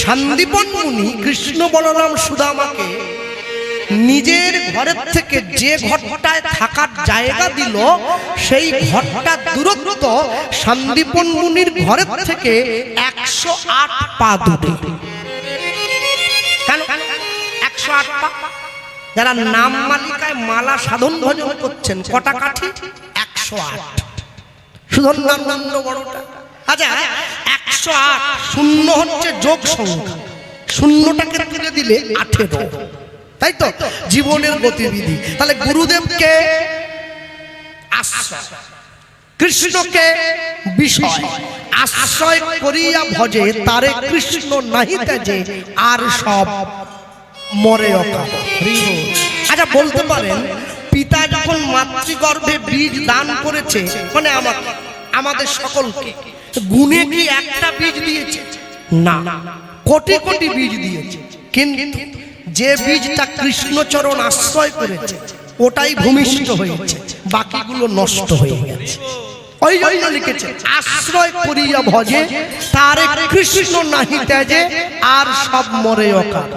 শান্তিপন মুনি কৃষ্ণ বলরাম সুদামাকে নিজের ঘরের থেকে যে ঘরটায় থাকার জায়গা দিল, সেই ঘরটার দূরত্ব শান্তিপন মুনির ঘরের থেকে 108 পা দূরে। কেন 108 পা? যারা নাম মালিকায় মালা সাধন ভজন করছেন, কটা কাঠি? 108। সুধন্যানন্দ বড়টা। আচ্ছা, 108 শূন্য হচ্ছে যোগ সংখ্যা, শূন্যটাকে তুলে দিলে 18, তাই তো জীবনের গতিবিধি। তাহলে গুরুদেবকে আশ্রয়, কৃষ্ণকে বিষয়, আশ্রয় করিয়া ভজে তারে কৃষ্ণ নাহি তেজে, আর সব মরে অকাল। আচ্ছা, বলতে পারেন পিতা যখন মাতৃগর্ভে বীজ দান করেছে, মানে আমাদের সকলকে, গুণে কি একটা বীজ দিয়েছে? না, কোটি কোটি বীজ দিয়েছে। কিন্তু যে বীজটা কৃষ্ণচরণ আশ্রয় করেছে ওটাই ভূমিষ্ঠ হয়েছে, বাকিগুলো নষ্ট হয়ে গেছে। ওই জন্য লিখেছে আশ্রয় করিয়া ভজে তারে কৃষ্ণ নাহি তেজে, আর সব মরে অকাল।